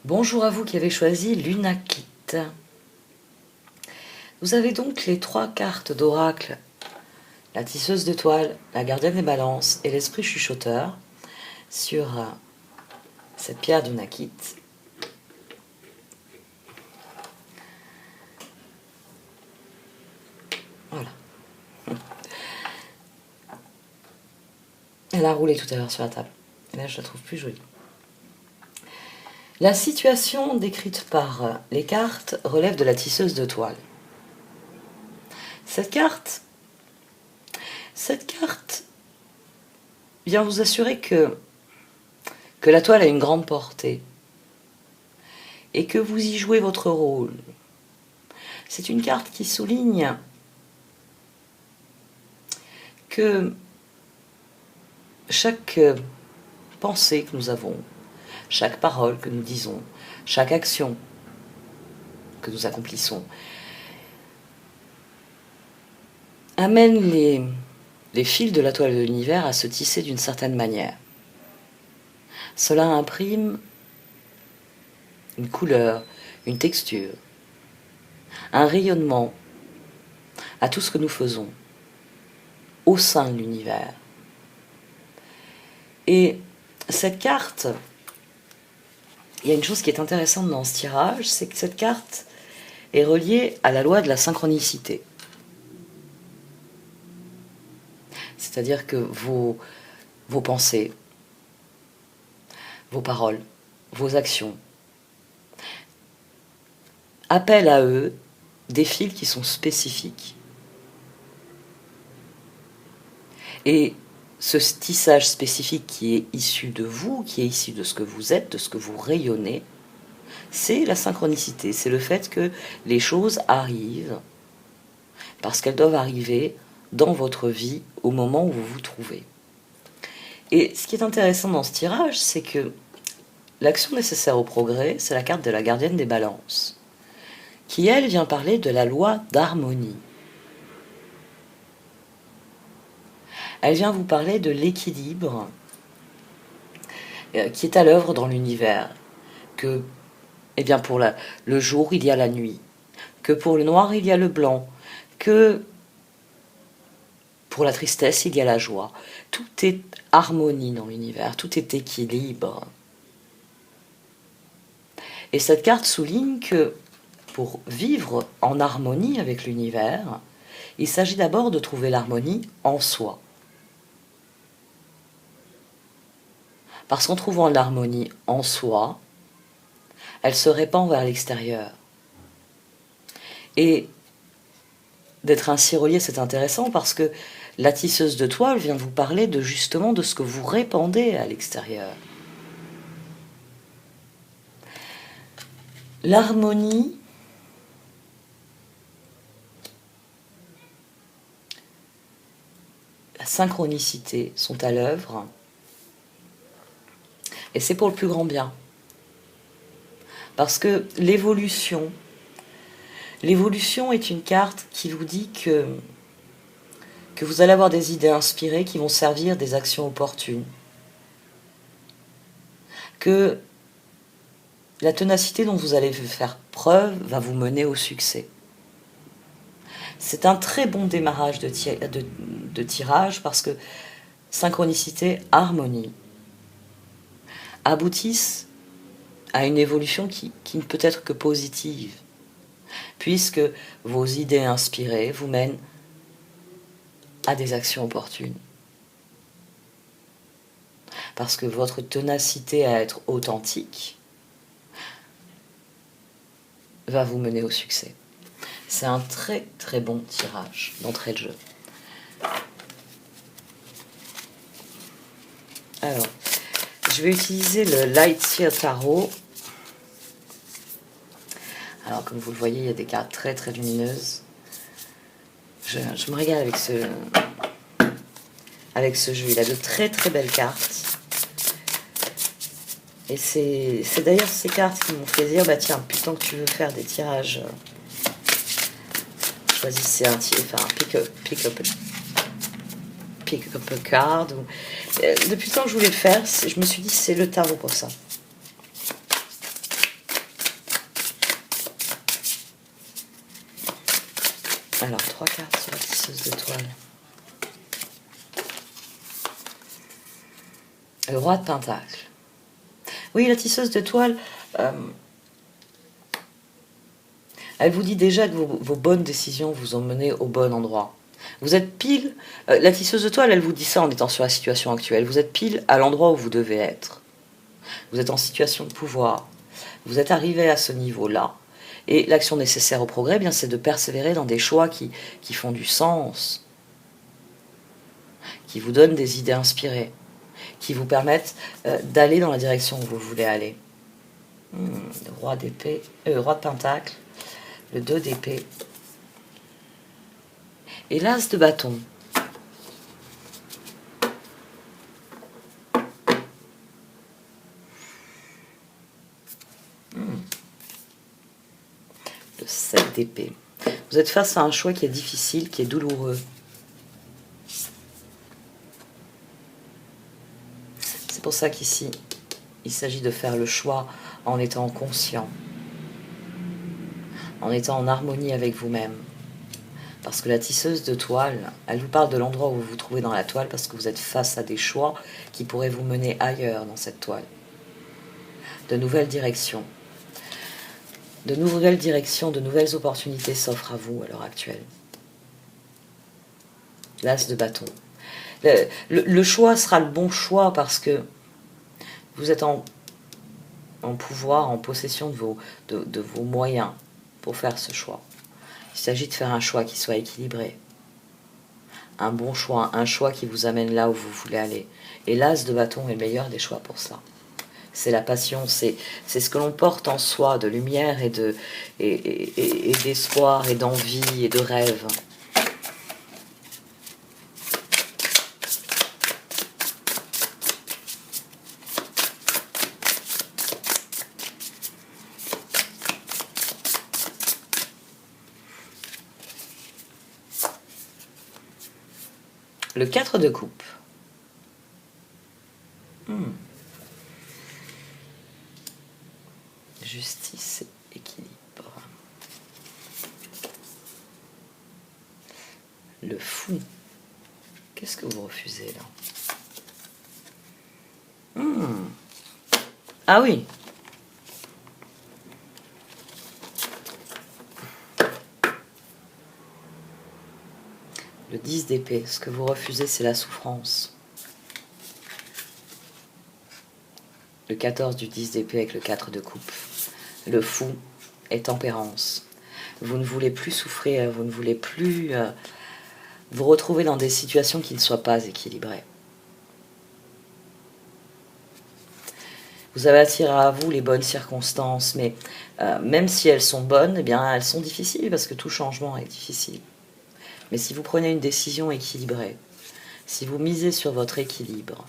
Bonjour à vous qui avez choisi Lunakit. Vous avez donc les 3 cartes d'oracle, la tisseuse d'étoiles, la gardienne des balances et l'esprit chuchoteur sur cette pierre d'Unakit. Voilà. Elle a roulé tout à l'heure sur la table. Et là, je la trouve plus jolie. La situation décrite par les cartes relève de la tisseuse de toile. Cette carte vient vous assurer que la toile a une grande portée et que vous y jouez votre rôle. C'est une carte qui souligne que chaque pensée que nous avons, chaque parole que nous disons, chaque action que nous accomplissons, amène les fils de la toile de l'univers à se tisser d'une certaine manière. Cela imprime une couleur, une texture, un rayonnement à tout ce que nous faisons au sein de l'univers. Et cette carte, il y a une chose qui est intéressante dans ce tirage, c'est que cette carte est reliée à la loi de la synchronicité. C'est-à-dire que vos pensées, vos paroles, vos actions appellent à eux des fils qui sont spécifiques. Et ce tissage spécifique qui est issu de vous, qui est issu de ce que vous êtes, de ce que vous rayonnez, c'est la synchronicité, c'est le fait que les choses arrivent parce qu'elles doivent arriver dans votre vie au moment où vous vous trouvez. Et ce qui est intéressant dans ce tirage, c'est que l'action nécessaire au progrès, c'est la carte de la gardienne des balances, qui elle vient parler de la loi d'harmonie. Elle vient vous parler de l'équilibre qui est à l'œuvre dans l'univers, que eh bien pour le jour il y a la nuit, que pour le noir il y a le blanc, que pour la tristesse, il y a la joie. Tout est harmonie dans l'univers, tout est équilibre. Et cette carte souligne que pour vivre en harmonie avec l'univers, il s'agit d'abord de trouver l'harmonie en soi. Parce qu'en trouvant l'harmonie en soi, elle se répand vers l'extérieur. Et d'être ainsi relié, c'est intéressant parce que la tisseuse de toile vient vous parler de justement de ce que vous répandez à l'extérieur. L'harmonie la synchronicité sont à l'œuvre et c'est pour le plus grand bien. Parce que l'évolution est une carte qui vous dit que vous allez avoir des idées inspirées qui vont servir des actions opportunes. Que la ténacité dont vous allez faire preuve va vous mener au succès. C'est un très bon démarrage de tirage parce que synchronicité, harmonie aboutissent à une évolution qui ne peut être que positive, puisque vos idées inspirées vous mènent à des actions opportunes. Parce que votre ténacité à être authentique va vous mener au succès. C'est un très très bon tirage d'entrée de jeu. Alors, je vais utiliser le Lightyear Tarot. Alors, comme vous le voyez, il y a des cartes très très lumineuses. Je me régale avec ce jeu. Il a de très très belles cartes. Et c'est d'ailleurs ces cartes qui m'ont fait dire, bah tiens, putain que tu veux faire des tirages, choisissez un tir, enfin pick up a card. Depuis le temps que je voulais le faire, je me suis dit c'est le tarot pour ça. Alors, 3 cartes sur la tisseuse de toile. Le roi de pentacle. Oui, la tisseuse de toile, elle vous dit déjà que vos bonnes décisions vous ont mené au bon endroit. Vous êtes pile... la tisseuse de toile, elle vous dit ça en étant sur la situation actuelle. Vous êtes pile à l'endroit où vous devez être. Vous êtes en situation de pouvoir. Vous êtes arrivé à ce niveau-là. Et l'action nécessaire au progrès, eh bien, c'est de persévérer dans des choix qui font du sens, qui vous donnent des idées inspirées, qui vous permettent d'aller dans la direction où vous voulez aller. Le roi d'épée, roi de pentacle, le 2 d'épée et l'as de bâton. Le 7 d'épée. Vous êtes face à un choix qui est difficile, qui est douloureux. C'est pour ça qu'ici, il s'agit de faire le choix en étant conscient, en étant en harmonie avec vous-même. Parce que la tisseuse de toile, elle vous parle de l'endroit où vous vous trouvez dans la toile parce que vous êtes face à des choix qui pourraient vous mener ailleurs dans cette toile. De nouvelles directions. De nouvelles directions, de nouvelles opportunités s'offrent à vous à l'heure actuelle. L'as de bâton. Le choix sera le bon choix parce que vous êtes en pouvoir, en possession de vos moyens pour faire ce choix. Il s'agit de faire un choix qui soit équilibré. Un bon choix, un choix qui vous amène là où vous voulez aller. Et l'as de bâton est le meilleur des choix pour ça. C'est la passion, c'est ce que l'on porte en soi, de lumière et d'espoir et d'envie et de rêve. Le 4 de coupe. Justice et équilibre. Le fou. Qu'est-ce que vous refusez là? Ah oui. Le 10 d'épée. Ce que vous refusez, c'est la souffrance. Le 14 du 10 d'épée avec le 4 de coupe. Le fou est tempérance. Vous ne voulez plus souffrir, vous ne voulez plus vous retrouver dans des situations qui ne soient pas équilibrées. Vous avez attiré à vous les bonnes circonstances, mais même si elles sont bonnes, eh bien, elles sont difficiles parce que tout changement est difficile. Mais si vous prenez une décision équilibrée, si vous misez sur votre équilibre,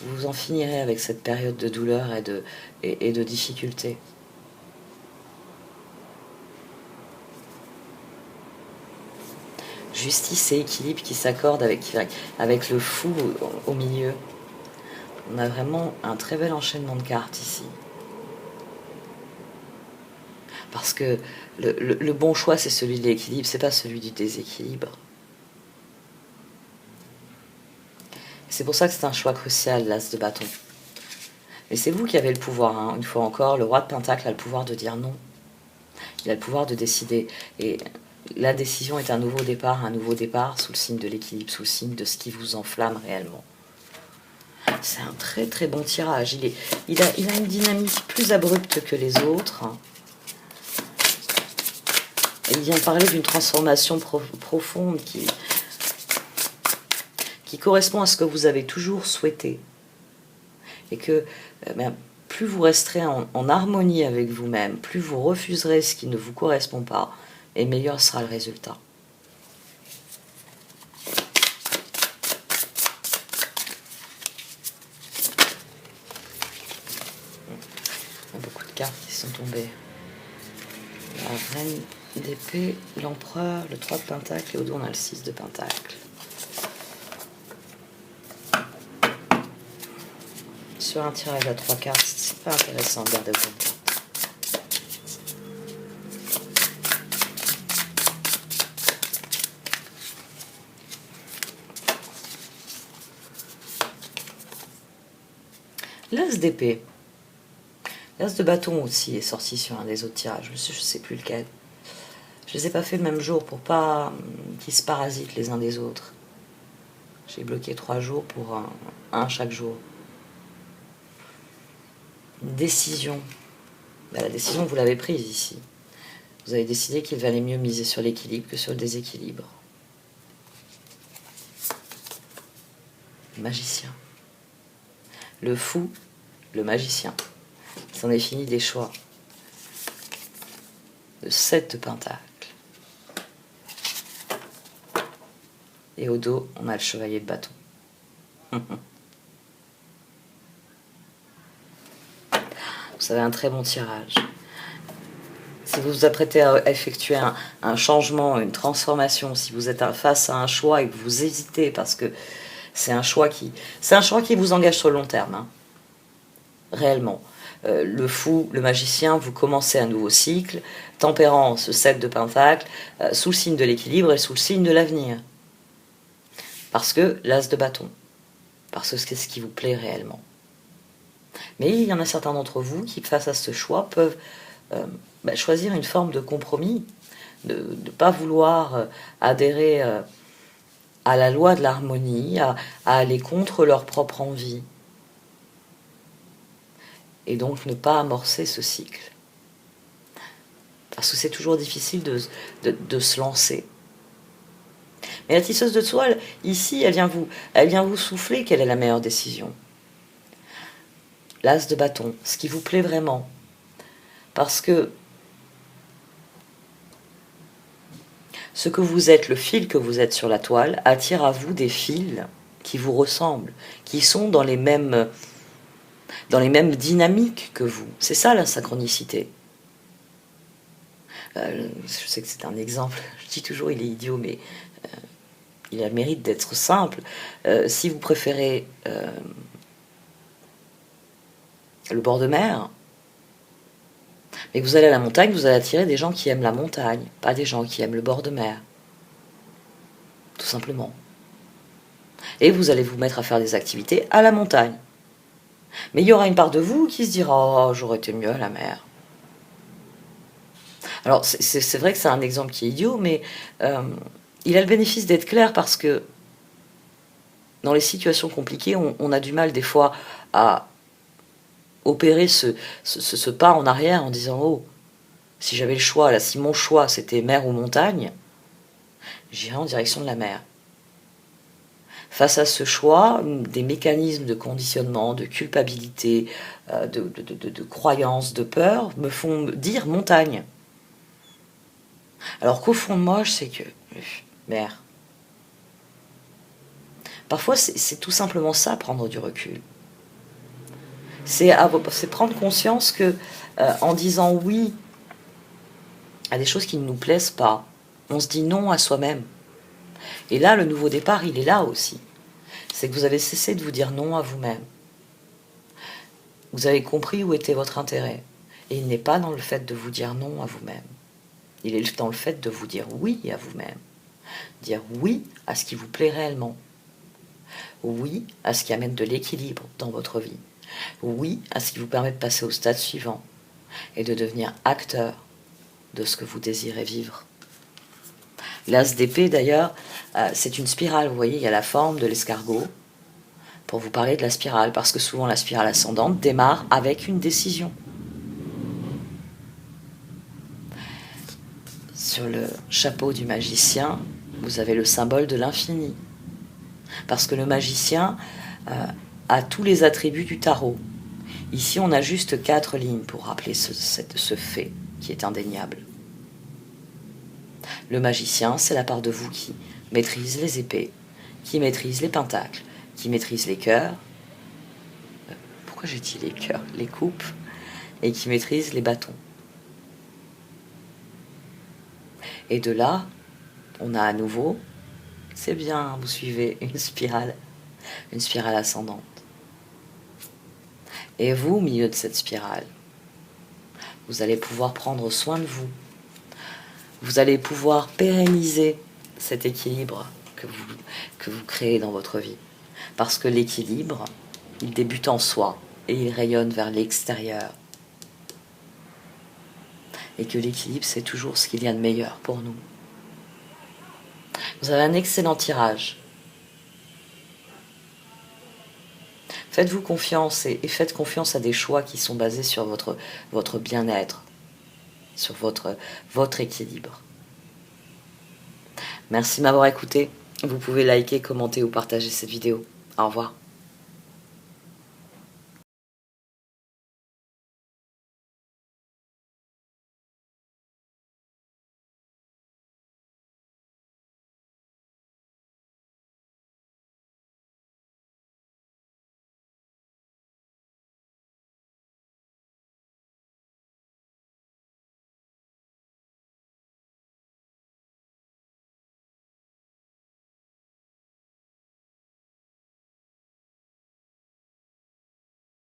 vous en finirez avec cette période de douleur et de difficulté. Justice et équilibre qui s'accordent avec le fou au milieu. On a vraiment un très bel enchaînement de cartes ici. Parce que le bon choix, c'est celui de l'équilibre, c'est pas celui du déséquilibre. C'est pour ça que c'est un choix crucial, l'as de bâton. Mais c'est vous qui avez le pouvoir, hein. Une fois encore, le roi de pentacle a le pouvoir de dire non. Il a le pouvoir de décider. Et la décision est un nouveau départ sous le signe de l'équilibre, sous le signe de ce qui vous enflamme réellement. C'est un très très bon tirage. Il a une dynamique plus abrupte que les autres. Et il vient parler d'une transformation profonde qui correspond à ce que vous avez toujours souhaité. Et que plus vous resterez en harmonie avec vous-même, plus vous refuserez ce qui ne vous correspond pas, et meilleur sera le résultat. cartes qui sont tombées. La reine d'épée, l'empereur, le 3 de pentacle, et au dos on a le 6 de pentacle. Sur un tirage à 3 cartes, c'est pas intéressant de garder autant de cartes. L'as d'épée. L'as de bâton aussi est sorti sur un des autres tirages. Je sais plus lequel. Je les ai pas fait le même jour pour pas qu'ils se parasitent les uns des autres. J'ai bloqué 3 jours pour un chaque jour. Une décision. Ben, la décision, vous l'avez prise ici. Vous avez décidé qu'il valait mieux miser sur l'équilibre que sur le déséquilibre. Le magicien. Le fou, le magicien. C'en est fini des choix. Le 7 de pentacle. Et au dos, on a le chevalier de bâton. Vous avez un très bon tirage. Si vous vous apprêtez à effectuer un changement, une transformation, si vous êtes face à un choix et que vous hésitez parce que c'est un choix qui vous engage sur le long terme, hein, réellement. Le fou, le magicien, vous commencez un nouveau cycle. Tempérance, 7 de pentacle, sous le signe de l'équilibre et sous le signe de l'avenir. Parce que l'as de bâton. Parce que c'est ce qui vous plaît réellement. Mais il y en a certains d'entre vous qui, face à ce choix, peuvent choisir une forme de compromis, de ne pas vouloir adhérer à la loi de l'harmonie, à aller contre leur propre envie. Et donc ne pas amorcer ce cycle. Parce que c'est toujours difficile de se lancer. Mais la tisseuse de toile, ici, elle vient vous souffler quelle est la meilleure décision. L'as de bâton, ce qui vous plaît vraiment. Parce que ce que vous êtes, le fil que vous êtes sur la toile, attire à vous des fils qui vous ressemblent, qui sont dans les mêmes dynamiques que vous. C'est ça la synchronicité. Je sais que c'est un exemple, je dis toujours il est idiot, mais il a le mérite d'être simple. Si vous préférez le bord de mer, mais que vous allez à la montagne, vous allez attirer des gens qui aiment la montagne, pas des gens qui aiment le bord de mer. Tout simplement. Et vous allez vous mettre à faire des activités à la montagne. Mais il y aura une part de vous qui se dira « Oh, j'aurais été mieux à la mer ». Alors, c'est vrai que c'est un exemple qui est idiot, mais il a le bénéfice d'être clair parce que dans les situations compliquées, on a du mal des fois à opérer ce pas en arrière en disant « Oh, si j'avais le choix, là, si mon choix c'était mer ou montagne, j'irais en direction de la mer ». Face à ce choix, des mécanismes de conditionnement, de culpabilité, de croyance, de peur me font dire montagne. Alors qu'au fond de moi, je sais que mer. Parfois, c'est tout simplement ça, prendre du recul. C'est prendre conscience que, en disant oui à des choses qui ne nous plaisent pas, on se dit non à soi-même. Et là, le nouveau départ, il est là aussi. C'est que vous avez cessé de vous dire non à vous-même. Vous avez compris où était votre intérêt. Et il n'est pas dans le fait de vous dire non à vous-même. Il est dans le fait de vous dire oui à vous-même. Dire oui à ce qui vous plaît réellement. Oui à ce qui amène de l'équilibre dans votre vie. Oui à ce qui vous permet de passer au stade suivant et de devenir acteur de ce que vous désirez vivre. L'as d'épée, d'ailleurs, c'est une spirale. Vous voyez, il y a la forme de l'escargot pour vous parler de la spirale, parce que souvent la spirale ascendante démarre avec une décision. Sur le chapeau du magicien, vous avez le symbole de l'infini. Parce que le magicien a tous les attributs du tarot. Ici, on a juste 4 lignes pour rappeler ce fait qui est indéniable. Le magicien, c'est la part de vous qui maîtrise les épées, qui maîtrise les pentacles, qui maîtrise les cœurs. Pourquoi j'ai dit les cœurs? Les coupes, et qui maîtrise les bâtons. Et de là, on a à nouveau, c'est bien, vous suivez une spirale ascendante. Et vous, au milieu de cette spirale, vous allez pouvoir prendre soin de vous. Vous allez pouvoir pérenniser cet équilibre que vous créez dans votre vie. Parce que l'équilibre, il débute en soi et il rayonne vers l'extérieur. Et que l'équilibre, c'est toujours ce qu'il y a de meilleur pour nous. Vous avez un excellent tirage. Faites-vous confiance et faites confiance à des choix qui sont basés sur votre bien-être, sur votre équilibre. Merci de m'avoir écouté. Vous pouvez liker, commenter ou partager cette vidéo. Au revoir.